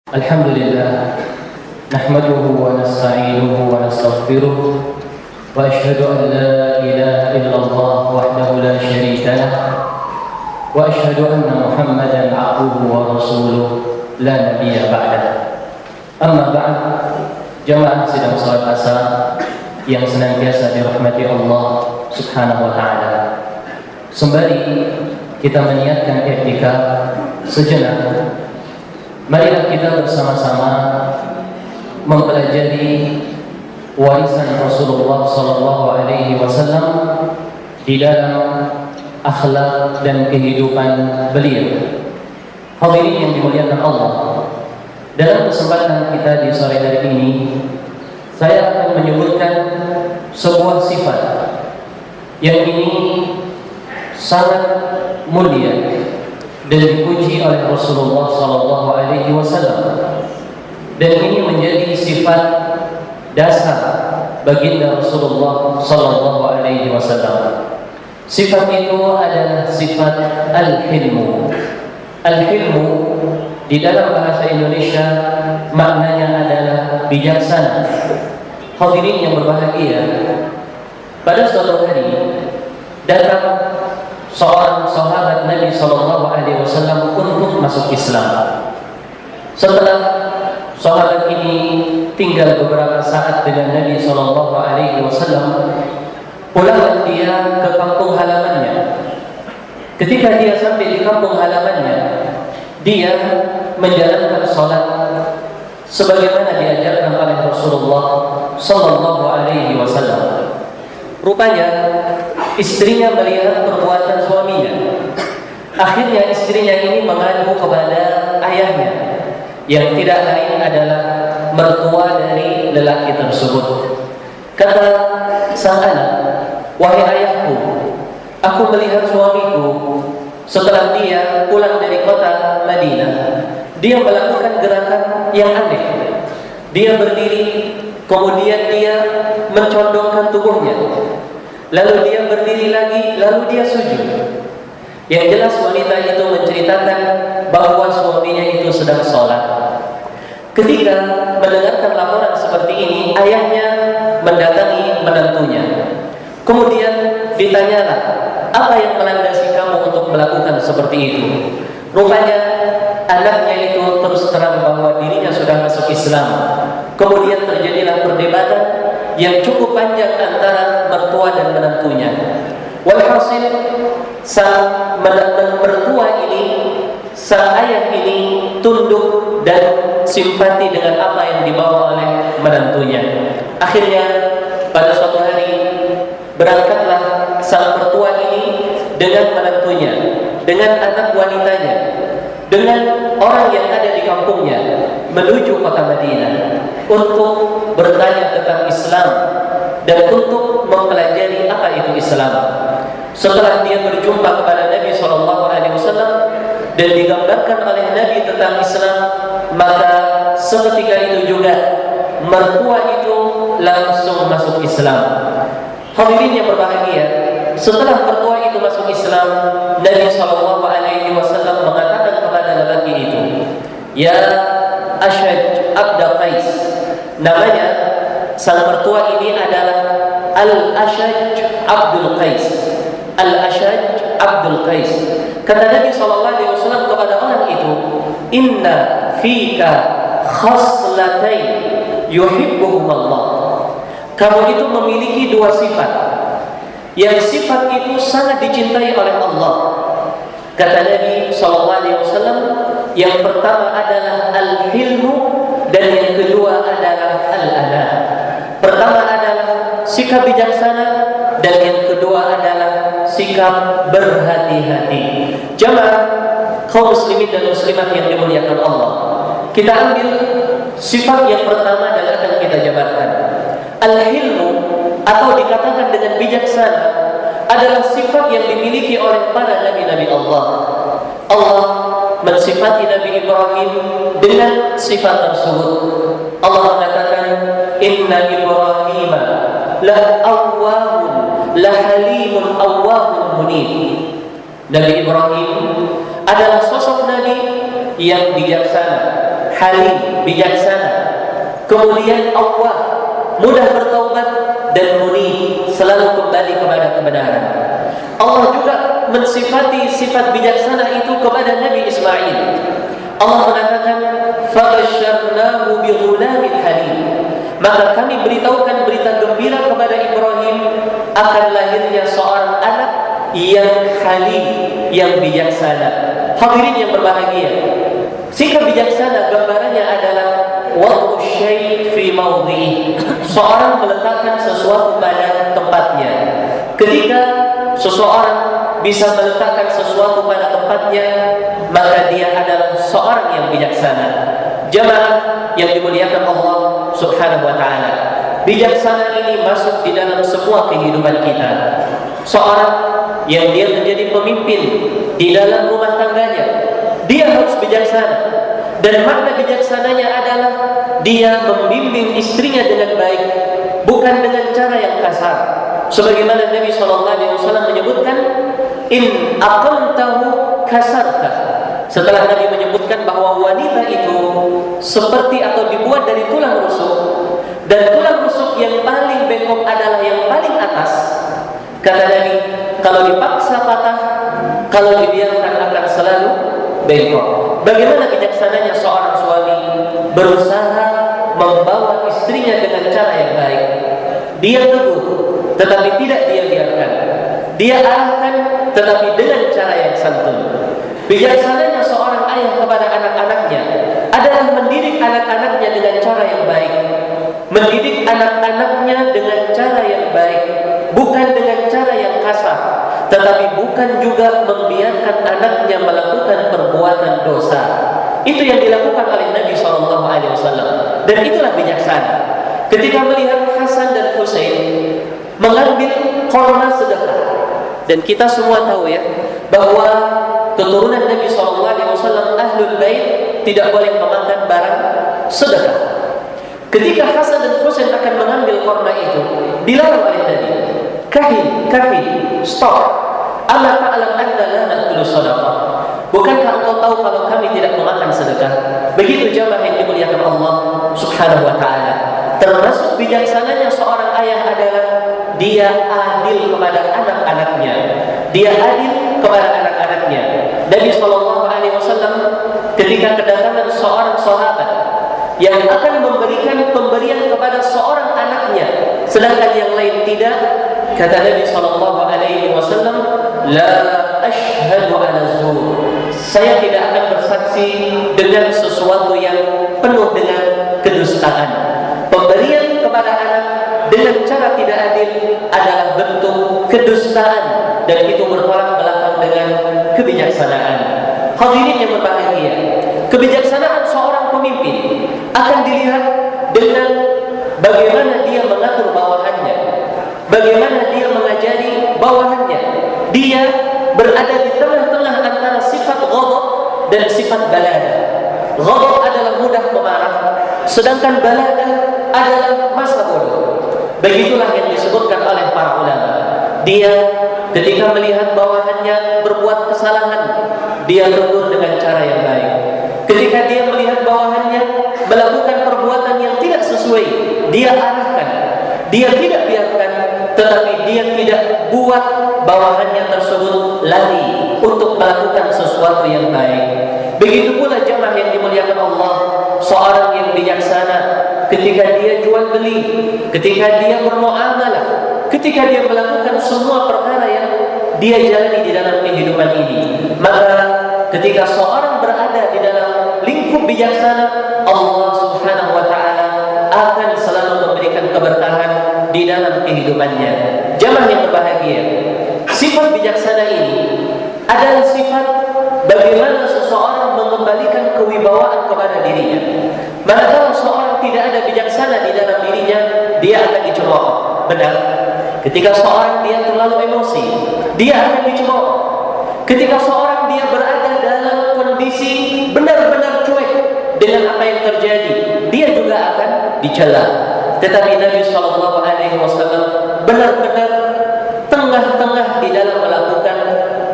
الحمد لله نحمده ونستعينه ونستغفره وأشهد أن لا إله إلا الله وحده لا شريك له وأشهد أن محمدا عبده ورسوله لا نبي بعده. Amma ba'd, jamaah sidang salat asar yang senantiasa dirahmati Allah Subhanahu wa taala. Sembari kita meniatkan i'tikaf sejenak, marilah kita bersama-sama mempelajari warisan Rasulullah sallallahu alaihi wasallam di dalam akhlak dan kehidupan beliau. Hadirin yang dimuliakan Allah, dalam kesempatan kita di sore hari ini, saya akan menyebutkan sebuah sifat yang ini sangat mulia dan dipuji oleh Rasulullah sallallahu alaihi wasallam, dan ini menjadi sifat dasar baginda Rasulullah sallallahu alaihi wasallam. Sifat itu adalah sifat al-hilmu. Al-hilmu di dalam bahasa Indonesia maknanya adalah bijaksana. Hadirin yang berbahagia, pada suatu hari datang seorang sahabat Nabi sallallahu alaihi wasallam untuk masuk Islam. Setelah sahabat ini tinggal beberapa saat dengan Nabi sallallahu alaihi wasallam, pulang dia ke kampung halamannya. Ketika dia sampai di kampung halamannya, dia menjalankan salat sebagaimana diajarkan oleh Rasulullah sallallahu alaihi wasallam. Rupanya istrinya melihat perbuatan suaminya. Akhirnya istrinya ini mengadu kepada ayahnya, yang tidak lain adalah mertua dari lelaki tersebut. Kata sang anak, "Wahai ayahku, aku melihat suamiku setelah dia pulang dari kota Madinah, dia melakukan gerakan yang aneh. Dia berdiri, kemudian dia mencondongkan tubuhnya, lalu dia berdiri lagi, lalu dia sujud." Yang jelas wanita itu menceritakan bahwa suaminya itu sedang sholat. Ketika mendengarkan laporan seperti ini, ayahnya mendatangi menantunya. Kemudian ditanyalah, "Apa yang melandasi kamu untuk melakukan seperti itu?" Rupanya anaknya itu terus terang bahwa dirinya sudah masuk Islam. Kemudian terjadilah perdebatan yang cukup panjang antara mertua dan menantunya. Walhasil, sang mertua ini, sang ayah ini tunduk dan simpati dengan apa yang dibawa oleh menantunya. Akhirnya pada suatu hari berangkatlah sang mertua ini dengan menantunya, dengan anak wanitanya, dengan orang yang ada di kampungnya menuju kota Madinah untuk bertanya tentang Islam dan untuk mempelajari apa itu Islam. Setelah dia berjumpa kepada Nabi SAW dan digambarkan oleh Nabi tentang Islam, maka seketika itu juga mertua itu langsung masuk Islam. Hadirin yang berbahagia, setelah mertua itu masuk Islam, Nabi SAW mengatakan kepada lelaki itu, "Ya Ashaj Abda Qais." Namanya sang mertua ini adalah Al-Ashaj Abdul Qais. Al-Ashaj Abdul Qais. Kata Nabi SAW kepada orang itu, "Inna fika khaslatain yuhibbuhum Allah." Kamu itu memiliki dua sifat, yang sifat itu sangat dicintai oleh Allah. Kata Nabi SAW, yang pertama adalah al-hilmu dan yang kedua adalah al-ana. Pertama adalah sikap bijaksana dan yang kedua adalah sikap berhati-hati. Jamaah kaum muslimin dan muslimat yang dimuliakan Allah, kita ambil sifat yang pertama dan akan kita jabarkan. Al-hilmu atau dikatakan dengan bijaksana adalah sifat yang dimiliki oleh para nabi-nabi Allah. Allah mensifati Nabi Ibrahim dengan sifat tersebut. Allah mengatakan, "Inna Ibrahim la awwahun la halimun awwahun munib." Nabi Ibrahim adalah sosok nabi yang bijaksana, halim, bijaksana. Kemudian awwab, mudah bertaubat, dan munib, selalu kembali kepada kebenaran. Allah juga mensifati sifat bijaksana itu kepada Nabi Ismail. Allah mengatakan, "Fabasyarnahu bighulamin halim." Maka kami beritahukan berita gembira kepada Ibrahim akan lahirnya seorang anak yang halim, yang bijaksana. Hadirin yang berbahagia, sikap bijaksana gambarannya adalah wad'u syai' fi mawdhi'i. Seorang meletakkan sesuatu pada tempatnya. Ketika seseorang bisa meletakkan sesuatu pada tempatnya, maka dia adalah seorang yang bijaksana. Jamaah yang dimuliakan Allah Subhanahu wa taala, bijaksana ini masuk di dalam semua kehidupan kita. Seorang yang dia menjadi pemimpin di dalam rumah tangganya, dia harus bijaksana. Dan makna bijaksananya adalah dia membimbing istrinya dengan baik, bukan dengan cara yang kasar. Sebagaimana Nabi SAW menyebutkan, in aqamtahu kasarta. Setelah Nabi menyebutkan bahwa wanita itu seperti atau dibuat dari tulang rusuk, dan tulang rusuk yang paling bengkok adalah yang paling atas. Kata Nabi, kalau dipaksa patah, kalau dibiarkan akan selalu bengkok. Bagaimana bijaksananya seorang suami berusaha membawa istrinya dengan cara yang baik. Dia teguh, tetapi tidak dia biarkan. Dia arahkan, tetapi dengan cara yang santun. Bijaksananya seorang ayah kepada anak-anaknya adalah mendidik anak-anaknya dengan cara yang baik. Mendidik anak-anaknya dengan cara yang baik, bukan dengan cara yang kasar, tetapi bukan juga membiarkan anaknya melakukan perbuatan dosa. Itu yang dilakukan oleh Nabi SAW, dan itulah bijaksana. Ketika melihat Hasan dan Husain mengambil korma sedekah, dan kita semua tahu ya bahwa keturunan Nabi SAW Ahlul Bait tidak boleh memakan barang sedekah. Ketika Hasan dan Husain akan mengambil korma itu, dilarang oleh Nabi. Kahil, stop. Ama ta'lam anna la na'kulu sadaqah. Bukankah engkau tahu kalau kami tidak memakan sedekah? Begitu jamaah yang dimuliakan Allah Subhanahu wa taala. Termasuk bijaksananya seorang ayah adalah dia adil kepada anak-anaknya. Dia adil kepada anak-anaknya. Nabi SAW ketika kedatangan seorang sahabat yang akan memberikan pemberian kepada seorang anaknya, sedangkan yang lain tidak, kata Nabi SAW, la ashhadu ala zur. Saya tidak akan bersaksi dengan sesuatu yang penuh dengan kedustaan. Pemberian kepada anak dengan cara tidak adil adalah bentuk kedustaan, dan itu bertolak belakang dengan kebijaksanaan. Hadirin yang berbahagia, kebijaksanaan seorang pemimpin akan dilihat dengan bagaimana dia mengatur bawahannya, bagaimana dia mengajari bawahannya. Dia berada di tengah-tengah antara sifat ghadab dan sifat balada. Ghadab adalah mudah memarah, sedangkan balada adalah masa bodoh. Begitulah yang disebutkan oleh para ulama. Dia ketika melihat bawahannya berbuat kesalahan, dia tegur dengan cara yang baik. Ketika dia melihat bawahannya melakukan perbuatan yang tidak sesuai, dia arahkan. Dia tidak biarkan, tetapi dia tidak buat bawahannya tersebut lari untuk melakukan sesuatu yang baik. Begitu pula jamaah yang dimuliakan Allah, seorang yang bijaksana ketika dia jual beli, ketika dia bermuamalah, ketika dia melakukan semua perkara yang dia jalani di dalam kehidupan ini. Maka ketika seorang berada di dalam lingkup bijaksana, Allah Subhanahu wa taala akan selalu memberikan keberkahan di dalam kehidupannya. Jamaah yang berbahagia, sifat bijaksana ini adalah sifat bagaimana seseorang mengembalikan kewibawaan kepada dirinya. Manakala seorang tidak ada bijaksana di dalam dirinya, dia akan dicemooh. Benar? Ketika seorang dia terlalu emosi, dia akan dicemooh. Ketika seorang dia berada dalam kondisi benar-benar cuek dengan apa yang terjadi, dia juga akan dicela. Tetapi Nabi SAW benar-benar tengah-tengah di dalam melakukan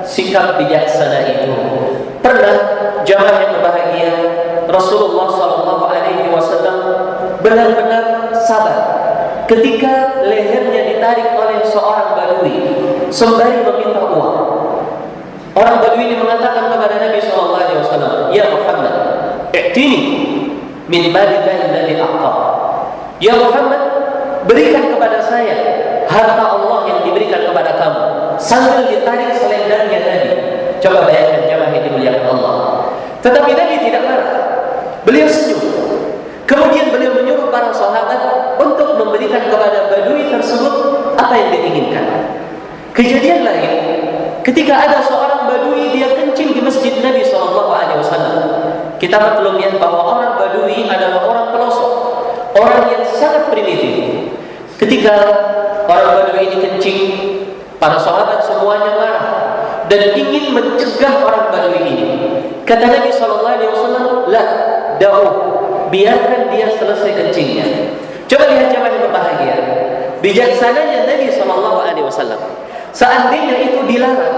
sikap bijaksana itu. Pernah jamaah yang berbahagia, Rasulullah SAW benar-benar sabar ketika lehernya ditarik oleh seorang Badui sembari meminta uang. Orang Badui ini mengatakan kepada Nabi SAW, "Ya Muhammad, i'tini min malillahi alladhi a'ta." Ya Muhammad, berikan kepada saya harta Allah yang diberikan kepada kamu, sambil ditarik selendangnya Nabi. Coba bayangkan jemaah yang dimuliakan Allah. Tetapi Nabi tidak marah. Beliau senyum. Kemudian beliau menyuruh para sahabat untuk memberikan kepada Badui tersebut apa yang diinginkan. Kejadian lain, ketika ada seorang Badui, dia kencing di masjid Nabi SAW. Kita maklumkan bahwa orang Badui adalah orang pelosok, orang yang sangat primitif. Ketika orang Badui ini kencing, para sahabat semuanya marah dan ingin mencegah orang Badui ini. Kata Nabi SAW, "La, da'u, biarkan dia selesai kencingnya." Coba lihat jemaah yang berbahagia, bijaksananya Nabi SAW. Seandainya itu dilarang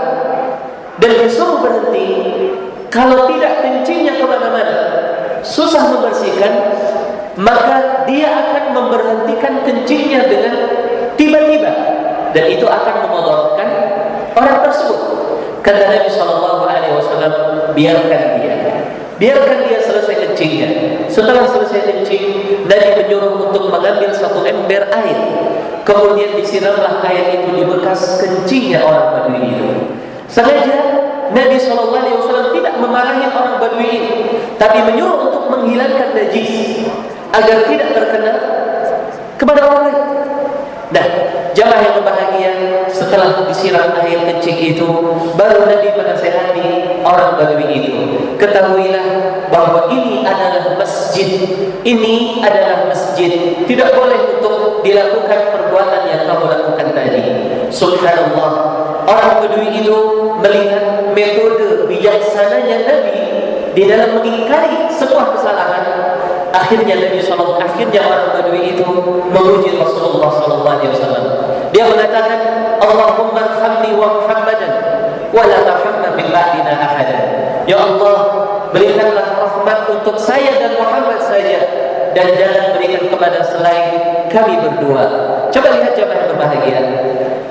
dan disuruh berhenti, kalau tidak kencingnya kemana-mana, susah membersihkan, maka dia akan memberhentikan kencingnya dengan tiba-tiba, dan itu akan memudaratkan orang tersebut. Kata Nabi SAW, biarkan dia selesai kencingnya. Setelah selesai kencing, Nabi menyuruh untuk mengambil satu ember air, kemudian disiramlah air itu di bekas kencingnya orang Badui itu. Sengaja Nabi SAW tidak memarahi orang Badui ini, tapi menyuruh untuk menghilangkan najis agar tidak terkena kepada orang lain. Nah, jamaah yang berbahagia, setelah disiram air kencing itu, baru Nabi menasihati orang Badui itu, ketahuilah bahwa ini adalah masjid. Ini adalah masjid. Tidak boleh untuk dilakukan perbuatan yang kamu lakukan tadi. Subhanallah, orang Badui itu melihat metode bijaksananya Nabi di dalam mengingkari sebuah kesalahan. Akhirnya orang Badui itu memuji Rasulullah SAW. Dia mengatakan, "Allahumma arhamni wa Muhammadan wa la tarhamna min ba'dina ahadan." Ya Allah, berikanlah rahmat untuk saya dan Muhammad saja, dan jangan berikan kepada selain kami berdua. Coba lihat jemaah yang berbahagia.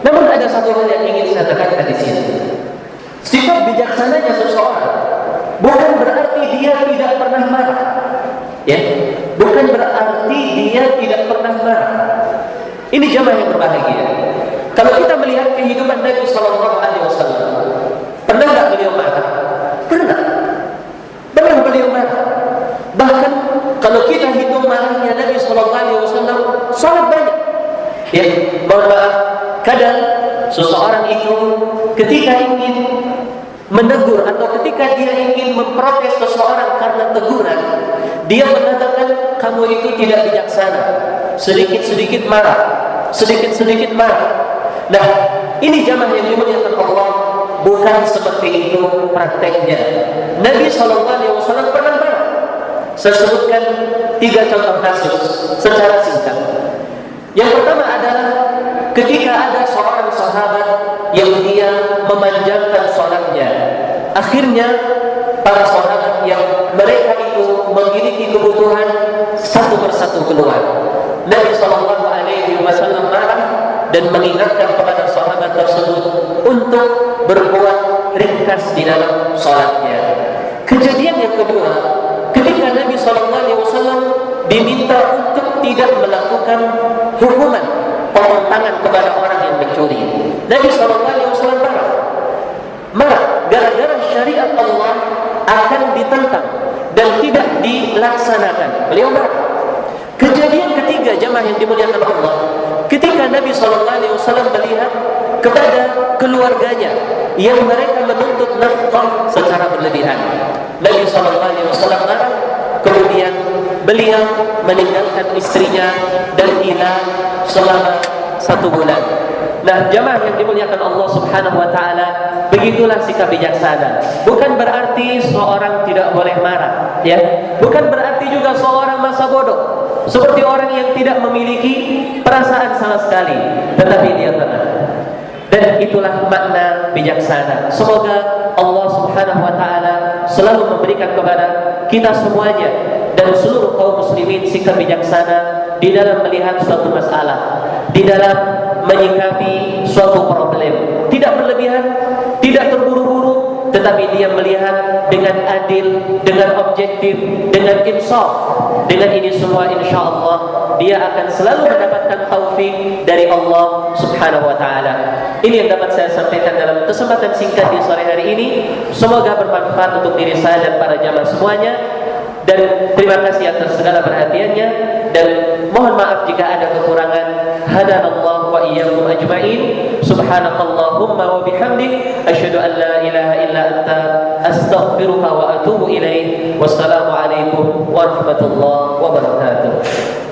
Namun ada satu hal yang ingin saya tekankan di sini. Sifat bijaksananya seseorang bukan berarti dia tidak pernah marah. Ya, bukan berarti dia tidak pernah marah. Ini jemaah yang berbahagia. Kalau kita melihat kehidupan Nabi SAW, pernah nggak beliau marah? Pernah beliau marah. Bahkan kalau kita hitung marahnya Nabi SAW, sangat banyak. Ya, mohon maaf, kadang seseorang itu ketika ingin menegur atau ketika dia ingin memprotes seseorang karena teguran, dia mengatakan, "Kamu itu tidak bijaksana." Sedikit-sedikit marah. Nah, ini jamaah yang dimuliakan Allah, bukan seperti itu prakteknya. Nabi SAW pernah marah. Saya sebutkan 3 contoh kasus secara singkat. Yang pertama adalah ketika ada seorang sahabat yang dia memanjangkan sholatnya. Akhirnya para sahabat yang mereka itu memiliki kebutuhan satu persatu keluar. Nabi SAW marah dan mengingatkan kepada sahabat tersebut untuk berbuat ringkas di dalam sholatnya. Kejadian yang kedua, ketika Nabi SAW diminta untuk tidak melakukan hukuman pemotongan kepada orang yang mencuri. Nabi SAW marah gara-gara syariat Allah akan ditentang dan tidak dilaksanakan. Beliau marah. Kejadian ketiga, jemaah yang dimuliakan Allah, ketika Nabi SAW melihat kepada keluarganya yang mereka menuntut nafkah secara berlebihan, Nabi SAW marah. Kemudian beliau meninggalkan istrinya dan hilang selama 1 bulan. Nah, jemaah yang dimuliakan Allah Subhanahu wa taala, begitulah sikap bijaksana. Bukan berarti seorang tidak boleh marah, ya. Bukan berarti juga seorang masa bodoh, seperti orang yang tidak memiliki perasaan sama sekali, tetapi dia tenang. Dan itulah makna bijaksana. Semoga Allah Subhanahu wa taala selalu memberikan kepada kita semuanya dan seluruh kaum muslimin sikap bijaksana di dalam melihat suatu masalah, di dalam menyikapi suatu problem, tidak berlebihan, tidak terburu-buru, tetapi dia melihat dengan adil, dengan objektif, dengan insaf. Dengan ini semua insyaallah dia akan selalu mendapatkan taufik dari Allah Subhanahu wa taala. Ini yang dapat saya sampaikan dalam kesempatan singkat di sore hari ini. Semoga bermanfaat untuk diri saya dan para jamaah semuanya. Dan terima kasih atas segala perhatiannya, dan mohon maaf jika ada kekurangan. Hadanallahu wa iyyakum ajma'in. Subhanakallahumma wa bihamdik asyhadu an la ilaha illa anta astaghfiruka wa atubu ilaik. Wassalamu alaikum warahmatullahi wabarakatuh.